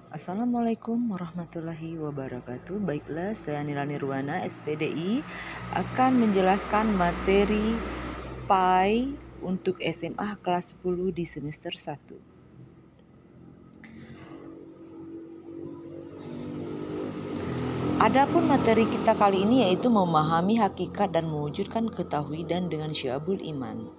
Assalamualaikum warahmatullahi wabarakatuh. Baiklah, saya Nila Nirwana, SPDI, akan menjelaskan materi PAI untuk SMA kelas 10 di semester 1. Adapun materi kita kali ini yaitu memahami hakikat dan mewujudkan ketauhidan dengan syu'abul iman.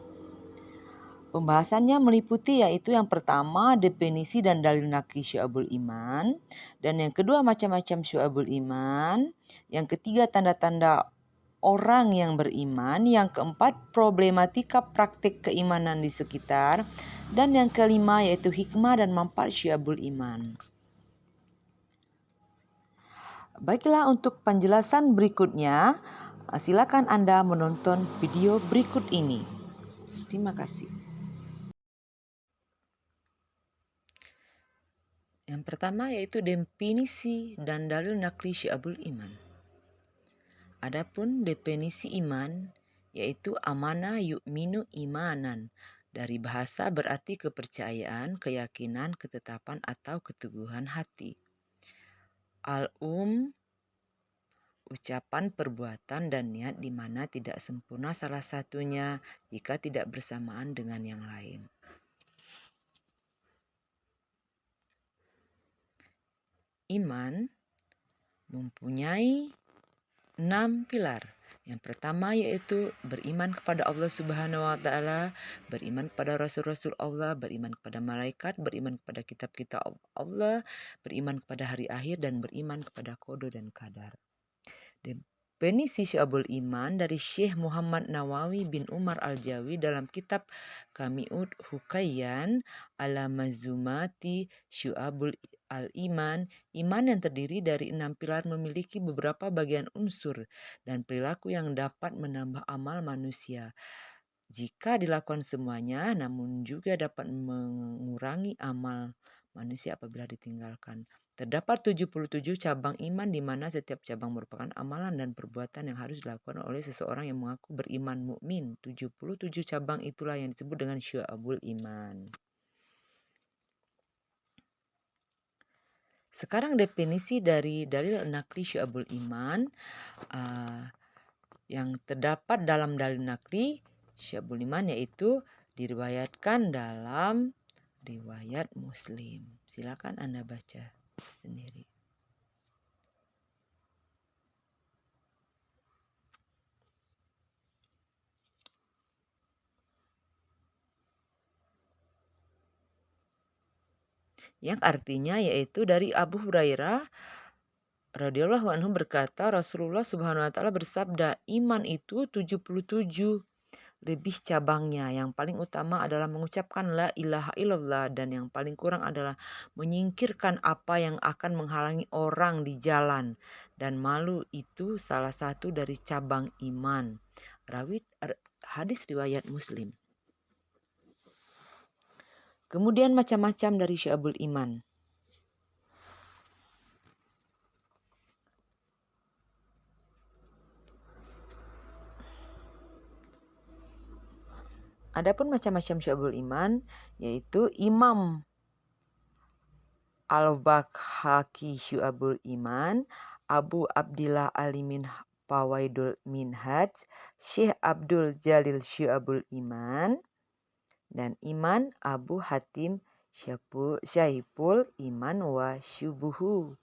Pembahasannya meliputi yaitu yang pertama definisi dan dalil naqli syu'abul iman, dan yang kedua macam-macam syu'abul iman, yang ketiga tanda-tanda orang yang beriman, yang keempat problematika praktik keimanan di sekitar, dan yang kelima yaitu hikmah dan manfaat syu'abul iman. Baiklah, untuk penjelasan berikutnya silakan Anda menonton video berikut ini. Terima kasih. Yang pertama yaitu definisi dan dalil naqli syu'abul iman. Adapun definisi iman yaitu amana yu'minu imanan. Dari bahasa berarti kepercayaan, keyakinan, ketetapan atau keteguhan hati. Ucapan, perbuatan, dan niat di mana tidak sempurna salah satunya jika tidak bersamaan dengan yang lain. Iman mempunyai 6 pilar. Yang pertama yaitu beriman kepada Allah Subhanahu wa taala, beriman kepada rasul-rasul Allah, beriman kepada malaikat, beriman kepada kitab-kitab Allah, beriman kepada hari akhir, dan beriman kepada qada dan qadar. Definisi syu'abul iman dari Syekh Muhammad Nawawi bin Umar Al-Jawi dalam kitab Kami'ud Hukayyan ala Mazumati Syu'abul al-Iman. Iman yang terdiri dari 6 pilar memiliki beberapa bagian unsur dan perilaku yang dapat menambah amal manusia jika dilakukan semuanya, namun juga dapat mengurangi amal manusia apabila ditinggalkan. Terdapat 77 cabang iman di mana setiap cabang merupakan amalan dan perbuatan yang harus dilakukan oleh seseorang yang mengaku beriman mukmin. 77 cabang itulah yang disebut dengan syu'abul iman. Sekarang definisi dari dalil naqli syu'abul iman yang terdapat dalam dalil naqli syu'abul iman yaitu diriwayatkan dalam riwayat Muslim. Silakan Anda baca sendiri. Yang artinya yaitu dari Abu Hurairah radhiyallahu anhu berkata, Rasulullah Subhanahu wa taala bersabda, iman itu 77 lebih cabangnya. Yang paling utama adalah mengucapkan la ilaha illallah, dan yang paling kurang adalah menyingkirkan apa yang akan menghalangi orang di jalan, dan malu itu salah satu dari cabang iman. Hadis riwayat Muslim. Kemudian macam-macam dari syu'abul iman. Adapun macam-macam syu'abul iman yaitu Imam Al-Baghaqi syu'abul iman, Abu Abdillah Alimin Fawaidul Minhaj, Syekh Abdul Jalil syu'abul iman, dan Iman Abu Hatim Syaiful Iman wa Syubuhu.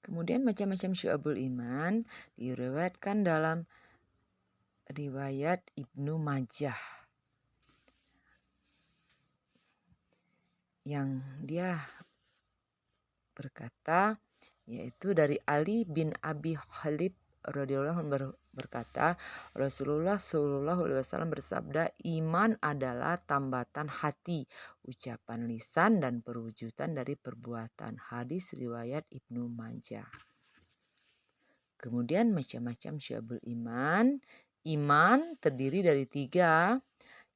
Kemudian macam-macam syu'abul iman diriwayatkan dalam riwayat Ibnu Majah yang dia berkata yaitu dari Ali bin Abi Thalib radhiyallahu anhu berkata, Rasulullah sallallahu alaihi wasallam bersabda, iman adalah tambatan hati, ucapan lisan, dan perwujudan dari perbuatan. Hadis riwayat Ibnu Majah. Kemudian macam-macam syu'abul iman. Iman terdiri dari 3,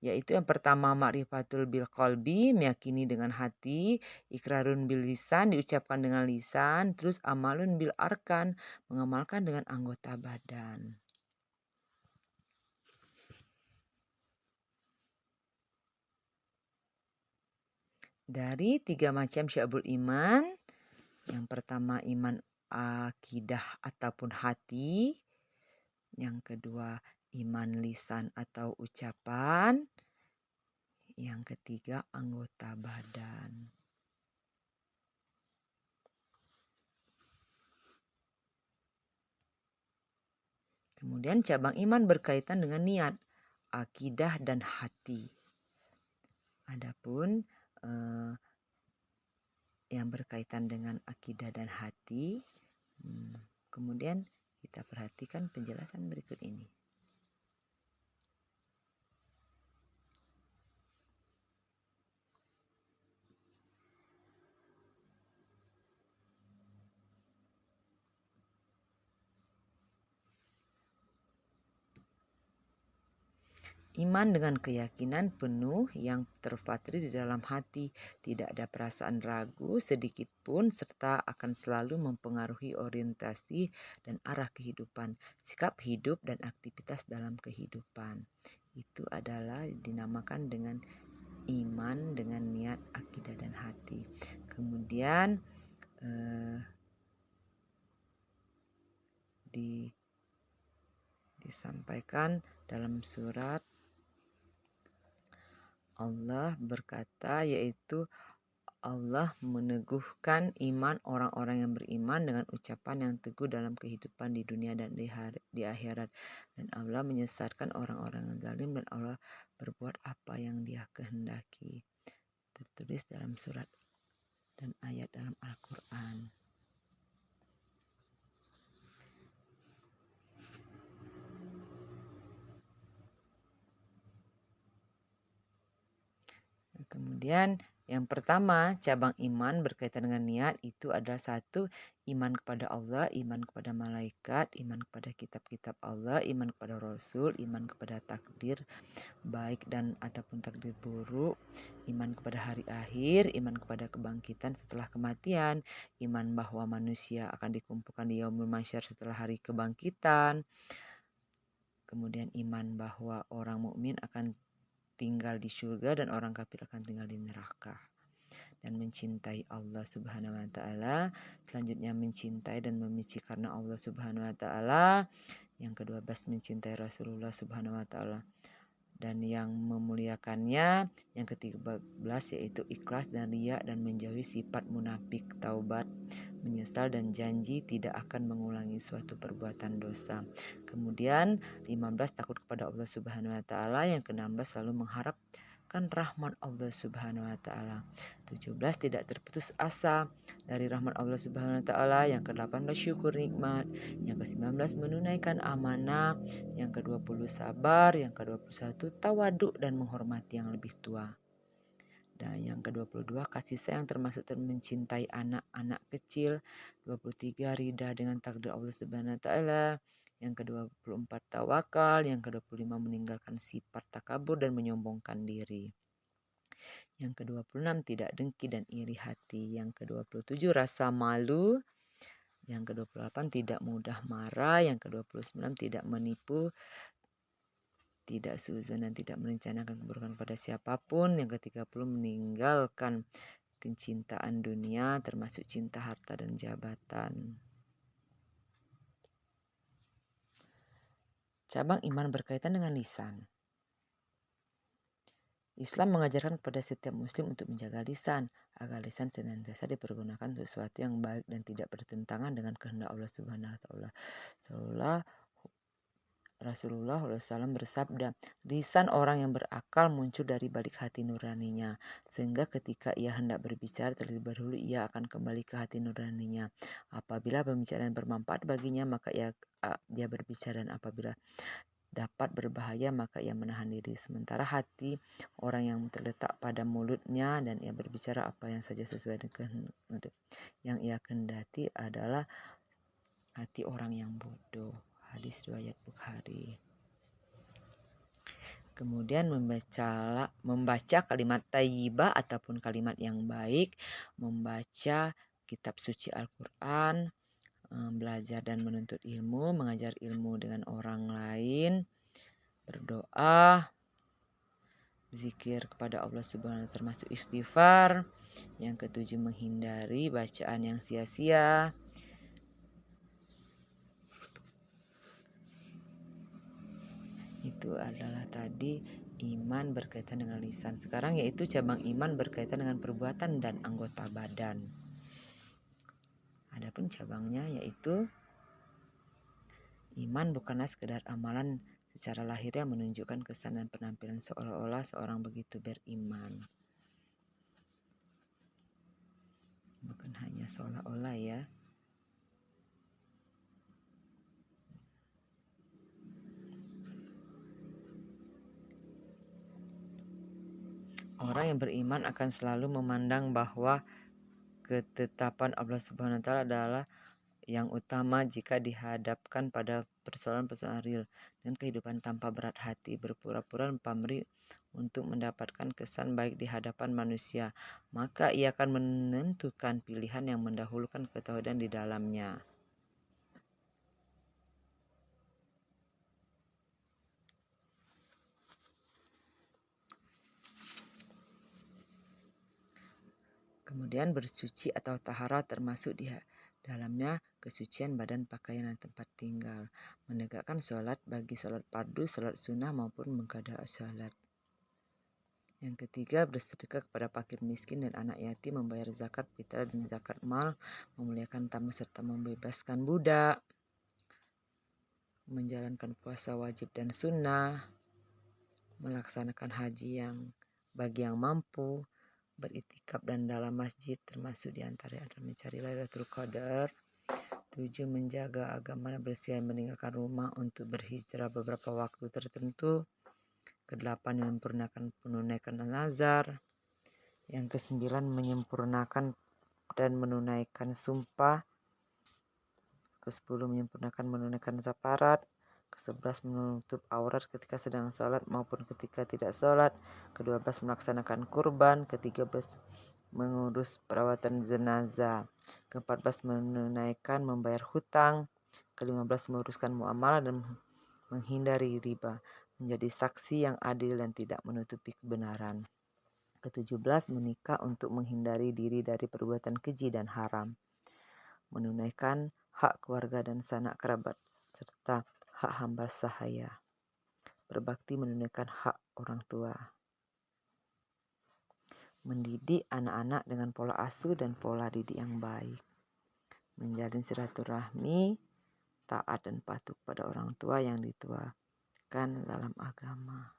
yaitu yang pertama ma'rifatul bil qalbi, meyakini dengan hati, ikrarun bil lisan, diucapkan dengan lisan, terus amalun bil arkan, mengamalkan dengan anggota badan. Dari 3 macam syu'abul iman, yang pertama iman akidah ataupun hati, yang kedua iman lisan atau ucapan, yang ketiga anggota badan. Kemudian cabang iman berkaitan dengan niat, akidah dan hati. Adapun yang berkaitan dengan akidah dan hati, kemudian kita perhatikan penjelasan berikut ini. Iman dengan keyakinan penuh yang terpatri di dalam hati, tidak ada perasaan ragu sedikit pun, serta akan selalu mempengaruhi orientasi dan arah kehidupan, sikap hidup dan aktivitas dalam kehidupan. Itu adalah dinamakan dengan iman dengan niat, akidah dan hati. Kemudian disampaikan dalam surat Allah berkata, yaitu Allah meneguhkan iman orang-orang yang beriman dengan ucapan yang teguh dalam kehidupan di dunia dan di akhirat. Dan Allah menyesatkan orang-orang yang zalim dan Allah berbuat apa yang Dia kehendaki. Tertulis dalam surat dan ayat dalam Al-Quran. Kemudian yang pertama, cabang iman berkaitan dengan niat itu adalah satu, iman kepada Allah, iman kepada malaikat, iman kepada kitab-kitab Allah, iman kepada Rasul, iman kepada takdir baik dan ataupun takdir buruk, iman kepada hari akhir, iman kepada kebangkitan setelah kematian, iman bahwa manusia akan dikumpulkan di yaumul mahsyar setelah hari kebangkitan, kemudian iman bahwa orang mukmin akan tinggal di surga dan orang kafir akan tinggal di neraka, dan mencintai Allah Subhanahu wa taala. Selanjutnya mencintai dan membenci karena Allah Subhanahu wa taala. Yang ke-12 mencintai Rasulullah Subhanahu wa taala dan yang memuliakannya. Yang ke-13 yaitu ikhlas dan riya dan menjauhi sifat munafik, taubat, menyesal dan janji tidak akan mengulangi suatu perbuatan dosa. Kemudian 15 takut kepada Allah Subhanahu wa taala. Yang ke-16 selalu mengharapkan rahmat Allah Subhanahu wa taala. 17 tidak terputus asa dari rahmat Allah Subhanahu wa taala. Yang ke-18 syukur nikmat. Yang ke-19 menunaikan amanah. Yang ke-20 sabar. Yang ke-21 tawaduk dan menghormati yang lebih tua. Dan yang ke-22 kasih sayang termasuk mencintai anak-anak kecil. 23 ridha dengan takdir Allah Subhanahu wa taala. Yang ke-24 tawakal. Yang ke-25 meninggalkan sifat takabur dan menyombongkan diri. Yang ke-26 tidak dengki dan iri hati. Yang ke-27 rasa malu. Yang ke-28 tidak mudah marah. Yang ke-29 tidak menipu, tidak suudzon dan tidak merencanakan keburukan pada siapapun. Yang ke-30 meninggalkan kecintaan dunia termasuk cinta harta dan jabatan. Cabang iman berkaitan dengan lisan. Islam mengajarkan kepada setiap muslim untuk menjaga lisan, agar lisan senantiasa dipergunakan untuk sesuatu yang baik dan tidak bertentangan dengan kehendak Allah Subhanahu wa taala. Rasulullah SAW bersabda, lisan orang yang berakal muncul dari balik hati nuraninya, sehingga ketika ia hendak berbicara terlebih dahulu ia akan kembali ke hati nuraninya. Apabila pembicaraan bermanfaat baginya maka dia berbicara, dan apabila dapat berbahaya maka ia menahan diri. Sementara hati orang yang terletak pada mulutnya dan ia berbicara apa yang saja sesuai dengan yang ia kehendaki adalah hati orang yang bodoh. Hadis riwayat Bukhari. Kemudian membaca kalimat thayyibah ataupun kalimat yang baik, membaca kitab suci Al-Quran, belajar dan menuntut ilmu, mengajar ilmu dengan orang lain, berdoa, zikir kepada Allah Subhanahu wa ta'ala termasuk istighfar. Yang ketujuh, menghindari bacaan yang sia-sia. Itu adalah tadi iman berkaitan dengan lisan. Sekarang yaitu cabang iman berkaitan dengan perbuatan dan anggota badan. Adapun cabangnya yaitu iman bukanlah sekedar amalan secara lahiriah menunjukkan kesan dan penampilan seolah-olah seorang begitu beriman. Bukan hanya seolah-olah ya. Orang yang beriman akan selalu memandang bahwa ketetapan Allah Subhanahu wa ta'ala adalah yang utama jika dihadapkan pada persoalan-persoalan real dan kehidupan tanpa berat hati, berpura-pura pamrih untuk mendapatkan kesan baik di hadapan manusia, maka ia akan menentukan pilihan yang mendahulukan ketauhidan di dalamnya. Kemudian bersuci atau tahara termasuk di dalamnya kesucian badan, pakaian, dan tempat tinggal. Menegakkan sholat bagi sholat fardu, sholat sunnah maupun mengqada sholat. Yang ketiga, bersedekah kepada fakir miskin dan anak yatim, membayar zakat fitrah dan zakat mal, memuliakan tamu serta membebaskan budak, menjalankan puasa wajib dan sunnah, melaksanakan haji yang bagi yang mampu, beriktikaf dan dalam masjid termasuk diantara adalah mencari Lailatul Qadar. 7. Menjaga agama dan bersih, meninggalkan rumah untuk berhijrah beberapa waktu tertentu. Ke-8, menyempurnakan menunaikan nazar. Yang ke-9, menyempurnakan dan menunaikan sumpah. Ke-10, menyempurnakan menunaikan zaparat. Ke-11, menutup aurat ketika sedang sholat maupun ketika tidak sholat. Ke-12, melaksanakan kurban. Ke-13, mengurus perawatan jenazah. Ke-14, menunaikan membayar hutang. Ke-15, menguruskan muamalah dan menghindari riba. Menjadi saksi yang adil dan tidak menutupi kebenaran. Ke-17, menikah untuk menghindari diri dari perbuatan keji dan haram. Menunaikan hak keluarga dan sanak kerabat serta hak hamba sahaya. Berbakti menunaikan hak orang tua. Mendidik anak-anak dengan pola asuh dan pola didik yang baik. Menjalin silaturahmi, taat dan patuh pada orang tua yang dituakan dalam agama.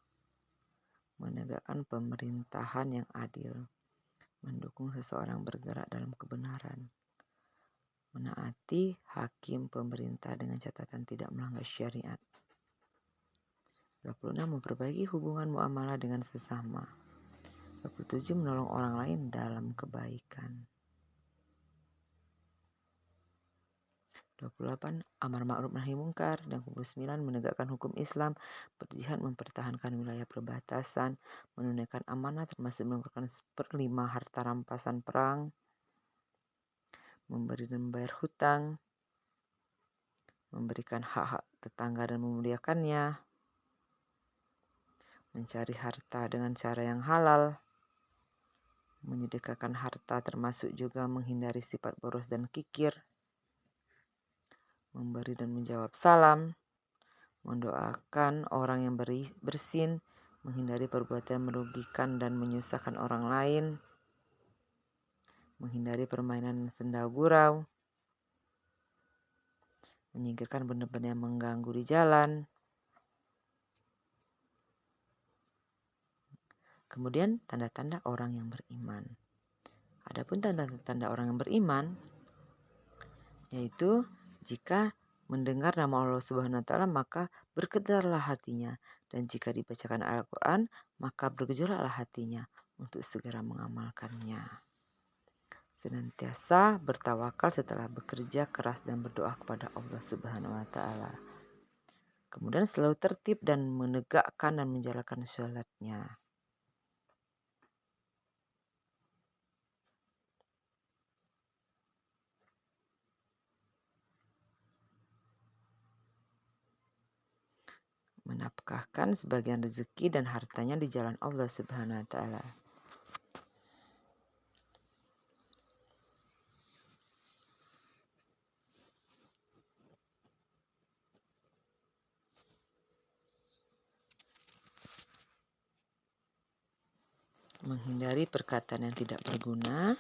Menegakkan pemerintahan yang adil. Mendukung seseorang bergerak dalam kebenaran. Menaati hakim pemerintah dengan catatan tidak melanggar syariat. 26. Memperbaiki hubungan muamalah dengan sesama. 27. Menolong orang lain dalam kebaikan. 28. Amar ma'ruf nahi mungkar. Dan 29. Menegakkan hukum Islam, berjihad mempertahankan wilayah perbatasan, menunaikan amanah termasuk mengumpulkan 1/5 harta rampasan perang, memberi dan membayar hutang, memberikan hak-hak tetangga dan memuliakannya, mencari harta dengan cara yang halal, menyedekahkan harta termasuk juga menghindari sifat boros dan kikir, memberi dan menjawab salam, mendoakan orang yang bersin, menghindari perbuatan yang merugikan dan menyusahkan orang lain, menghindari permainan senda gurau, menyingkirkan benda-benda yang mengganggu di jalan. Kemudian tanda-tanda orang yang beriman. Adapun tanda-tanda orang yang beriman yaitu jika mendengar nama Allah Subhanahu wa ta'ala maka bergetarlah hatinya, dan jika dibacakan Al-Quran maka bergejolaklah hatinya untuk segera mengamalkannya. Senantiasa bertawakal setelah bekerja keras dan berdoa kepada Allah Subhanahu wa ta'ala. Kemudian selalu tertib dan menegakkan dan menjalankan sholatnya. Menafkahkan sebagian rezeki dan hartanya di jalan Allah Subhanahu wa taala. Menghindari perkataan yang tidak berguna.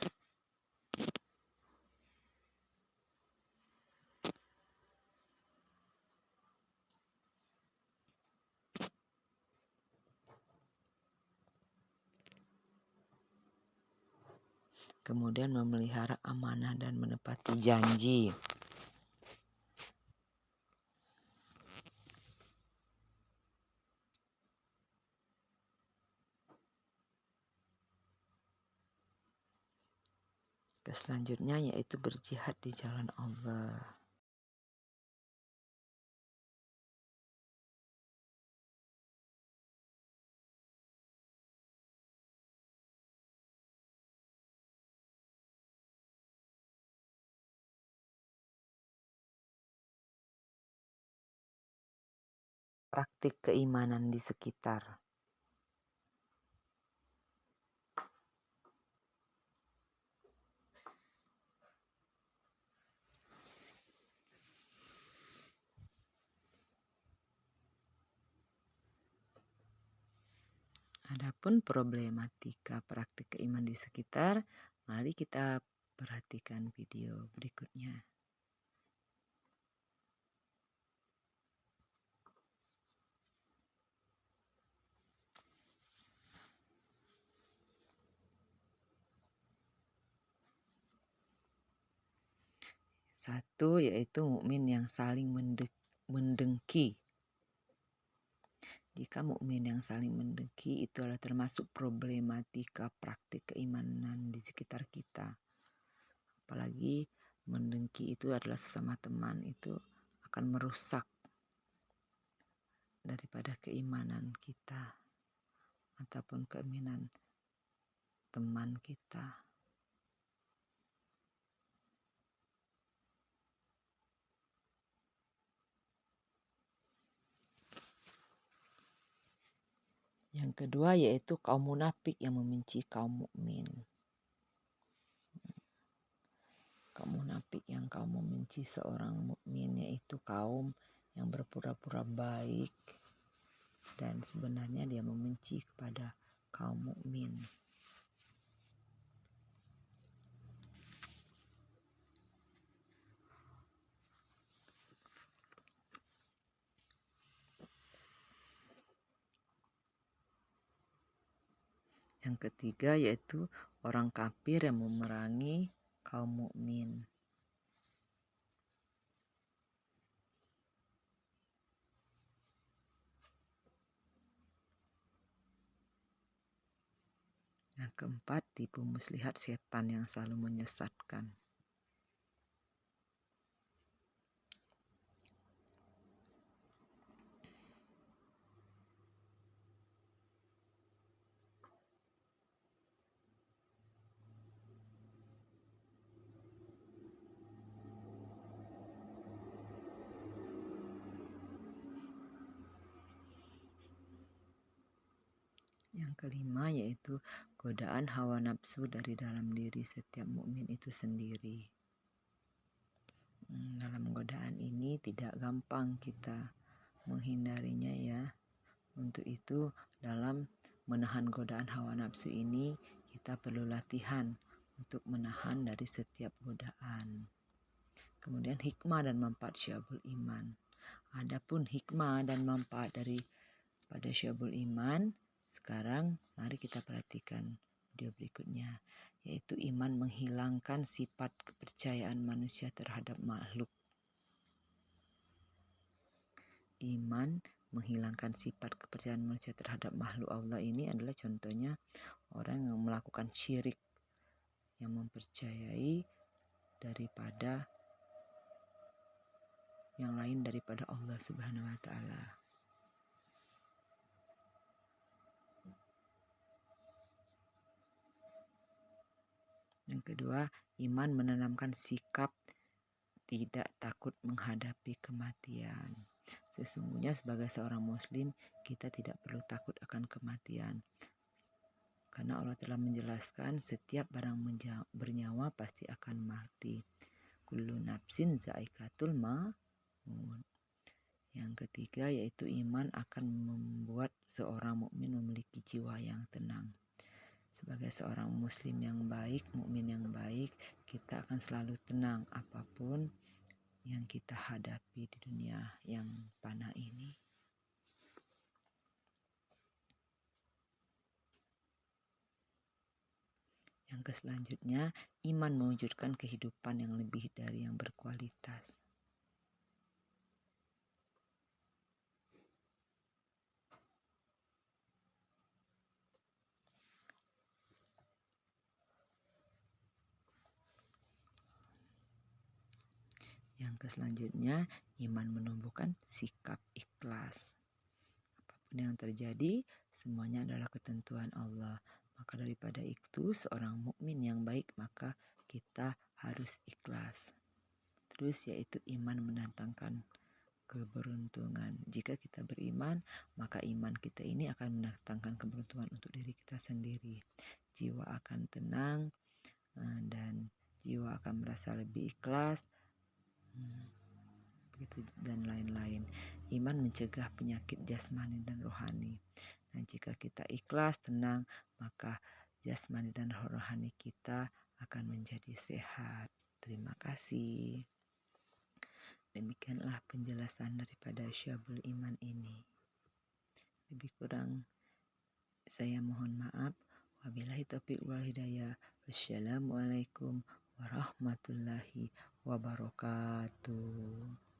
Kemudian memelihara amanah dan menepati janji. Selanjutnya yaitu berjihad di jalan Allah. Praktik keimanan di sekitar. Adapun problematika praktik keimanan di sekitar, mari kita perhatikan video berikutnya. Satu yaitu mukmin yang saling mendengki. Jika mukmin yang saling mendengki itu adalah termasuk problematika praktik keimanan di sekitar kita. Apalagi mendengki itu adalah sesama teman, itu akan merusak daripada keimanan kita ataupun keimanan teman kita. Yang kedua yaitu kaum munafik yang membenci kaum mukmin. Kaum munafik yang kaum membenci seorang mukmin yaitu kaum yang berpura-pura baik dan sebenarnya dia membenci kepada kaum mukmin. Yang ketiga yaitu orang kafir yang memerangi kaum mukmin. Yang keempat, tipu muslihat setan yang selalu menyesatkan. Yang kelima yaitu godaan hawa nafsu dari dalam diri setiap mukmin itu sendiri. Dalam godaan ini tidak gampang kita menghindarinya ya. Untuk itu dalam menahan godaan hawa nafsu ini kita perlu latihan untuk menahan dari setiap godaan. Kemudian hikmah dan manfaat syabul iman. Adapun hikmah dan manfaat pada syabul iman, sekarang mari kita perhatikan video berikutnya, yaitu iman menghilangkan sifat kepercayaan manusia terhadap makhluk. Iman menghilangkan sifat kepercayaan manusia terhadap makhluk Allah ini adalah contohnya orang yang melakukan syirik, yang mempercayai daripada yang lain daripada Allah Subhanahu wa taala. Yang kedua, iman menanamkan sikap tidak takut menghadapi kematian. Sesungguhnya sebagai seorang muslim, kita tidak perlu takut akan kematian. Karena Allah telah menjelaskan setiap barang bernyawa pasti akan mati. Kullu nafsin zaikatul maut. Yang ketiga yaitu iman akan membuat seorang mukmin memiliki jiwa yang tenang. Sebagai seorang muslim yang baik, mukmin yang baik, kita akan selalu tenang apapun yang kita hadapi di dunia yang fana ini. Yang selanjutnya, iman mewujudkan kehidupan yang lebih dari yang berkualitas. Yang selanjutnya, iman menumbuhkan sikap ikhlas. Apapun yang terjadi, semuanya adalah ketentuan Allah. Maka daripada itu, seorang mukmin yang baik, maka kita harus ikhlas. Terus yaitu iman mendatangkan keberuntungan. Jika kita beriman, maka iman kita ini akan mendatangkan keberuntungan untuk diri kita sendiri. Jiwa akan tenang dan jiwa akan merasa lebih ikhlas. Begitu dan lain-lain. Iman mencegah penyakit jasmani dan rohani. Dan jika kita ikhlas, tenang, maka jasmani dan rohani kita akan menjadi sehat. Terima kasih. Demikianlah penjelasan daripada Syabul Iman ini. Lebih kurang saya mohon maaf. Wabillahi taufiq wal hidayah. Wassalamualaikum warahmatullahi wabarakatuh.